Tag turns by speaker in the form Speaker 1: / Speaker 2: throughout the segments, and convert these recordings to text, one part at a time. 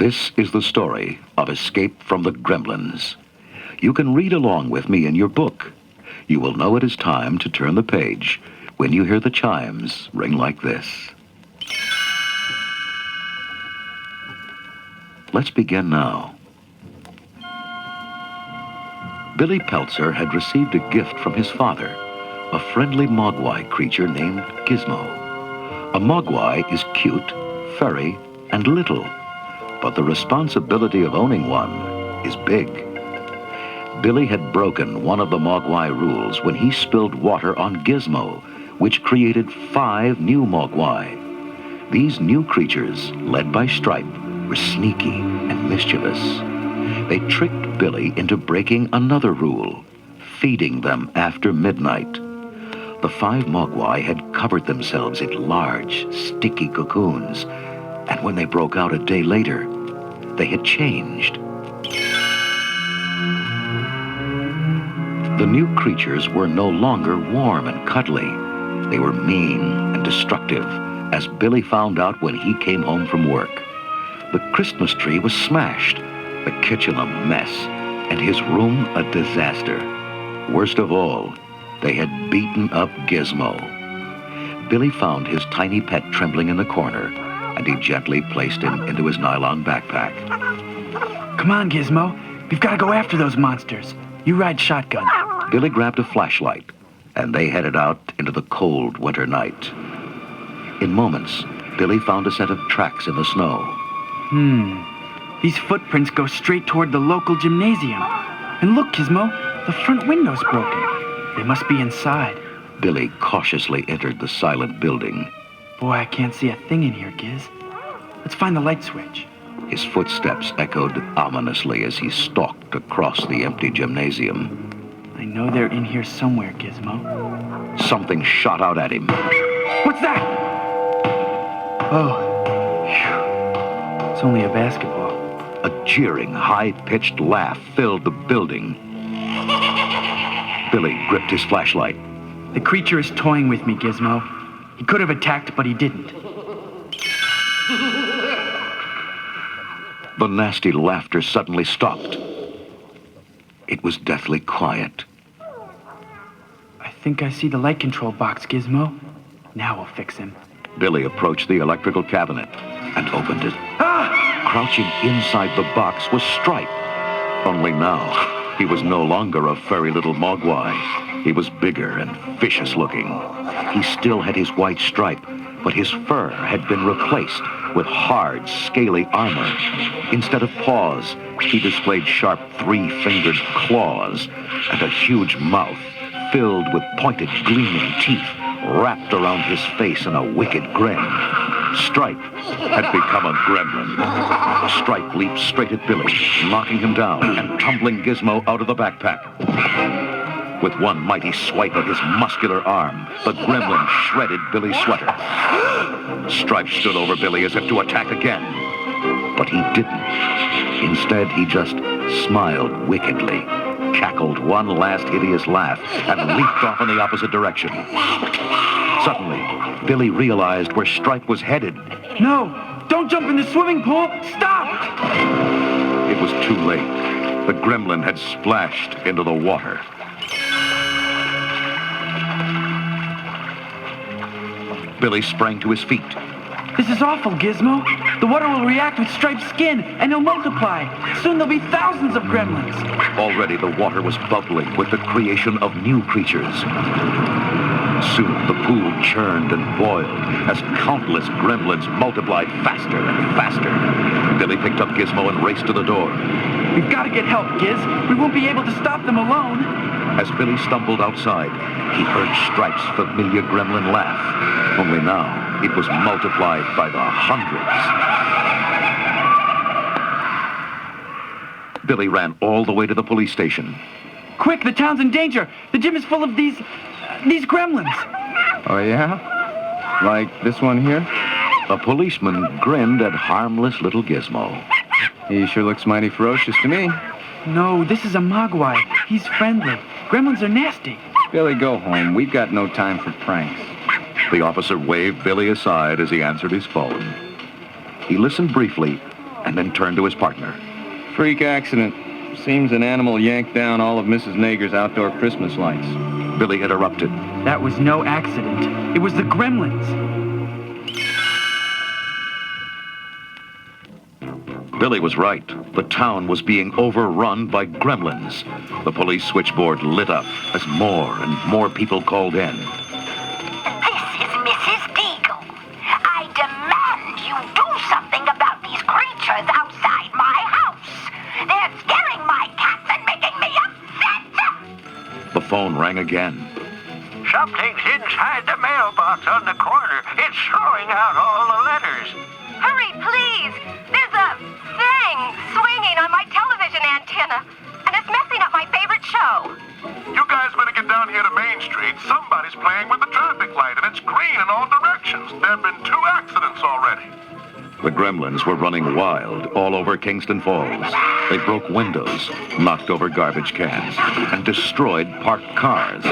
Speaker 1: This is the story of Escape from the Gremlins. You can read along with me in your book. You will know it is time to turn the page when you hear the chimes ring like this. Let's begin now. Billy Peltzer had received a gift from his father, a friendly mogwai creature named Gizmo. A mogwai is cute, furry, and little, but the responsibility of owning one is big. Billy had broken one of the mogwai rules when he spilled water on Gizmo, which created 5 new mogwai. These new creatures, led by Stripe, were sneaky and mischievous. They tricked Billy into breaking another rule, feeding them after midnight. The 5 mogwai had covered themselves in large, sticky cocoons, and when they broke out a day later, they had changed. The new creatures were no longer warm and cuddly. They were mean and destructive, as Billy found out when he came home from work. The Christmas tree was smashed, the kitchen a mess, and his room a disaster. Worst of all, they had beaten up Gizmo. Billy found his tiny pet trembling in the corner, and he gently placed him into his nylon backpack.
Speaker 2: Come on, Gizmo. We've got to go after those monsters. You ride shotgun.
Speaker 1: Billy grabbed a flashlight, and they headed out into the cold winter night. In moments, Billy found a set of tracks in the snow.
Speaker 2: These footprints go straight toward the local gymnasium. And look, Gizmo, the front window's broken. They must be inside.
Speaker 1: Billy cautiously entered the silent building.
Speaker 2: Boy, I can't see a thing in here, Giz. Let's find the light switch.
Speaker 1: His footsteps echoed ominously as he stalked across the empty gymnasium.
Speaker 2: I know they're in here somewhere, Gizmo.
Speaker 1: Something shot out at him.
Speaker 2: What's that? Oh. Phew. It's only a basketball.
Speaker 1: A jeering, high-pitched laugh filled the building. Billy gripped his flashlight.
Speaker 2: The creature is toying with me, Gizmo. He could have attacked, but he didn't.
Speaker 1: The nasty laughter suddenly stopped. It was deathly quiet.
Speaker 2: I think I see the light control box, Gizmo. Now we'll fix him.
Speaker 1: Billy approached the electrical cabinet and opened it.
Speaker 2: Ah!
Speaker 1: Crouching inside the box was Stripe. Only now, he was no longer a furry little mogwai. He was bigger and vicious looking. He still had his white stripe, but his fur had been replaced with hard, scaly armor. Instead of paws, he displayed sharp 3-fingered claws and a huge mouth filled with pointed, gleaming teeth wrapped around his face in a wicked grin. Stripe had become a gremlin. Stripe leaped straight at Billy, knocking him down and tumbling Gizmo out of the backpack. With one mighty swipe of his muscular arm, the gremlin shredded Billy's sweater. Stripe stood over Billy as if to attack again, but he didn't. Instead, he just smiled wickedly, cackled one last hideous laugh, and leaped off in the opposite direction. Suddenly, Billy realized where Stripe was headed.
Speaker 2: No! Don't jump in the swimming pool! Stop!
Speaker 1: It was too late. The gremlin had splashed into the water. Billy sprang to his feet.
Speaker 2: This is awful, Gizmo. The water will react with Stripe's skin, and he'll multiply. Soon there'll be thousands of gremlins.
Speaker 1: Already the water was bubbling with the creation of new creatures. Soon the pool churned and boiled as countless gremlins multiplied faster and faster. Billy picked up Gizmo and raced to the door.
Speaker 2: We've got to get help, Giz. We won't be able to stop them alone.
Speaker 1: As Billy stumbled outside, he heard Stripe's familiar gremlin laugh. Only now, it was multiplied by the hundreds. Billy ran all the way to the police station.
Speaker 2: Quick, the town's in danger. The gym is full of these gremlins.
Speaker 3: Oh, yeah? Like this one here?
Speaker 1: A policeman grinned at harmless little Gizmo.
Speaker 3: He sure looks mighty ferocious to me.
Speaker 2: No, this is a mogwai. He's friendly. Gremlins are nasty.
Speaker 3: Billy, go home. We've got no time for pranks.
Speaker 1: The officer waved Billy aside as he answered his phone. He listened briefly, and then turned to his partner.
Speaker 3: Freak accident. Seems an animal yanked down all of Mrs. Nager's outdoor Christmas lights.
Speaker 1: Billy interrupted.
Speaker 2: That was no accident. It was the Gremlins.
Speaker 1: Billy was right. The town was being overrun by gremlins. The police switchboard lit up as more and more people called in.
Speaker 4: This is Mrs. Deagle. I demand you do something about these creatures outside my house. They're scaring my cats and making me upset.
Speaker 1: The phone rang again.
Speaker 5: Something's inside the mailbox on the corner. It's throwing out all the letters.
Speaker 4: Hurry, please. There's a thing swinging on my television antenna, and it's messing up my favorite show.
Speaker 6: You guys better get down here to Main Street. Somebody's playing with the traffic light, and it's green in all directions. There have been 2 accidents already.
Speaker 1: The gremlins were running wild all over Kingston Falls. They broke windows, knocked over garbage cans, and destroyed parked cars.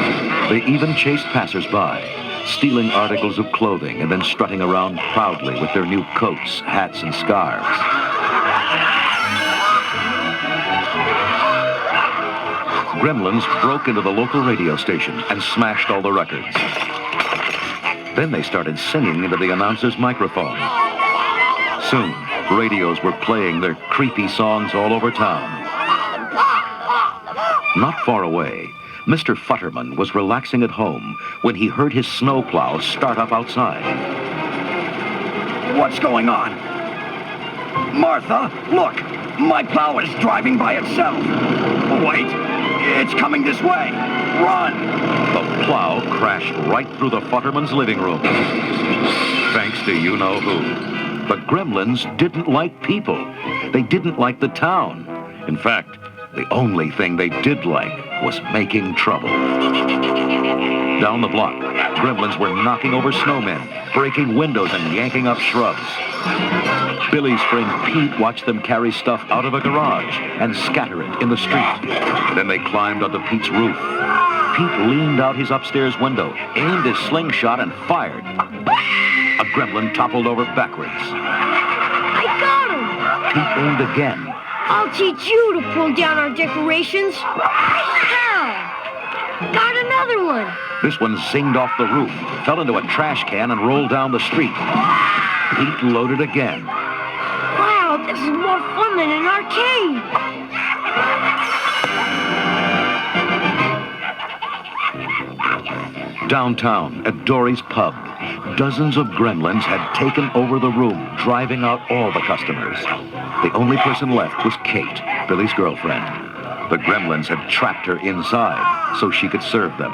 Speaker 1: They even chased passers-by, stealing articles of clothing and then strutting around proudly with their new coats, hats, and scarves. Gremlins broke into the local radio station and smashed all the records. Then they started singing into the announcer's microphone. Soon, radios were playing their creepy songs all over town. Not far away, Mr. Futterman was relaxing at home when he heard his snowplow start up outside.
Speaker 7: What's going on? Martha, look! My plow is driving by itself. Wait, it's coming this way. Run!
Speaker 1: The plow crashed right through the Futterman's living room. Thanks to you-know-who. The gremlins didn't like people. They didn't like the town. In fact, the only thing they did like was making trouble. Down the block, gremlins were knocking over snowmen, breaking windows and yanking up shrubs. Billy's friend Pete watched them carry stuff out of a garage and scatter it in the street. Then they climbed onto Pete's roof. Pete leaned out his upstairs window, aimed his slingshot, and fired. A gremlin toppled over backwards.
Speaker 8: I got him!
Speaker 1: Pete aimed again.
Speaker 8: I'll teach you to pull down our decorations. How? Got another one.
Speaker 1: This one zinged off the roof, fell into a trash can, and rolled down the street. Pete loaded again.
Speaker 8: Wow, this is more fun than an arcade.
Speaker 1: Downtown, at Dory's pub, dozens of gremlins had taken over the room, driving out all the customers. The only person left was Kate, Billy's girlfriend. The gremlins had trapped her inside so she could serve them.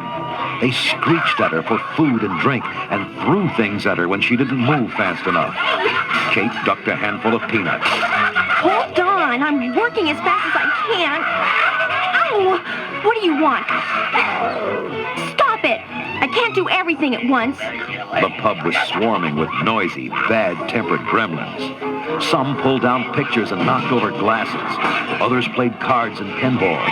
Speaker 1: They screeched at her for food and drink and threw things at her when she didn't move fast enough. Kate ducked a handful of peanuts.
Speaker 8: Hold on, I'm working as fast as I can. Ow! What do you want? Stop it! I can't do everything at once.
Speaker 1: The pub was swarming with noisy, bad-tempered gremlins. Some pulled down pictures and knocked over glasses. Others played cards and pinball.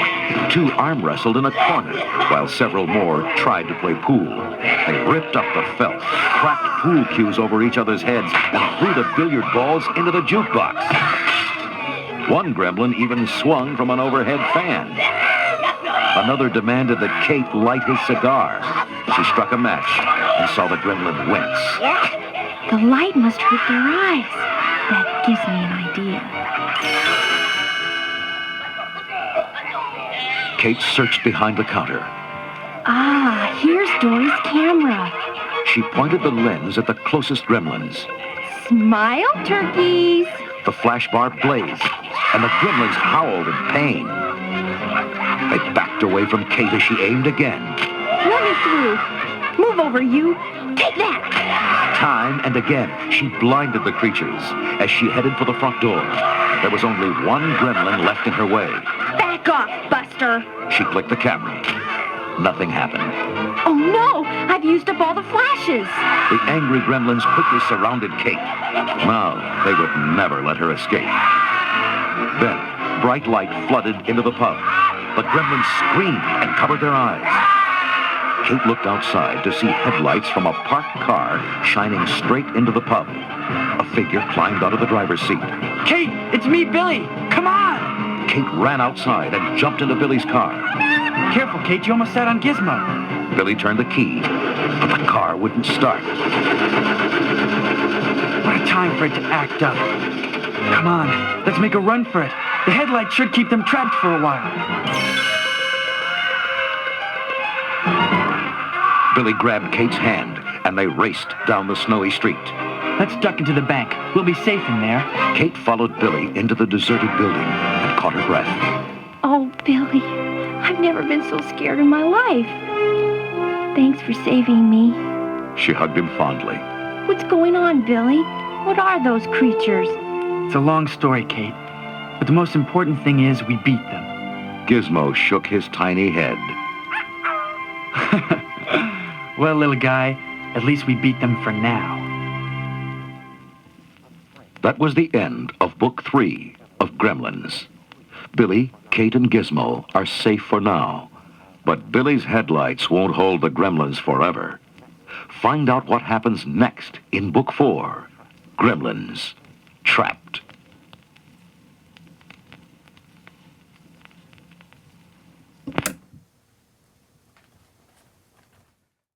Speaker 1: 2 arm wrestled in a corner, while several more tried to play pool. They ripped up the felt, cracked pool cues over each other's heads, and threw the billiard balls into the jukebox. One gremlin even swung from an overhead fan. Another demanded that Kate light his cigar. She struck a match and saw the gremlin wince.
Speaker 8: The light must hurt their eyes. That gives me an idea.
Speaker 1: Kate searched behind the counter.
Speaker 8: Ah, here's Dory's camera.
Speaker 1: She pointed the lens at the closest gremlins.
Speaker 8: Smile, turkeys.
Speaker 1: The flash bar blazed, and the gremlins howled in pain. They backed away from Kate as she aimed again.
Speaker 8: Let me through. Move over, you. Take that.
Speaker 1: Time and again, she blinded the creatures as she headed for the front door. There was only one gremlin left in her way.
Speaker 8: Back off, Buster.
Speaker 1: She clicked the camera. Nothing happened.
Speaker 8: Oh, no. I've used up all the flashes.
Speaker 1: The angry gremlins quickly surrounded Kate. Now, they would never let her escape. Then, bright light flooded into the pub. The gremlins screamed and covered their eyes. Kate looked outside to see headlights from a parked car shining straight into the pub. A figure climbed out of the driver's seat.
Speaker 2: Kate, it's me, Billy. Come on.
Speaker 1: Kate ran outside and jumped into Billy's car.
Speaker 2: Careful, Kate. You almost sat on Gizmo.
Speaker 1: Billy turned the key, but the car wouldn't start.
Speaker 2: What a time for it to act up. Come on, let's make a run for it. The headlights should keep them trapped for a while.
Speaker 1: Billy grabbed Kate's hand, and they raced down the snowy street.
Speaker 2: Let's duck into the bank. We'll be safe in there.
Speaker 1: Kate followed Billy into the deserted building and caught her breath.
Speaker 8: Oh, Billy, I've never been so scared in my life. Thanks for saving me.
Speaker 1: She hugged him fondly.
Speaker 8: What's going on, Billy? What are those creatures?
Speaker 2: It's a long story, Kate. But the most important thing is we beat them.
Speaker 1: Gizmo shook his tiny head.
Speaker 2: Well, little guy, at least we beat them for now.
Speaker 1: That was the end of Book 3 of Gremlins. Billy, Kate, and Gizmo are safe for now. But Billy's headlights won't hold the Gremlins forever. Find out what happens next in Book 4, Gremlins, Trapped.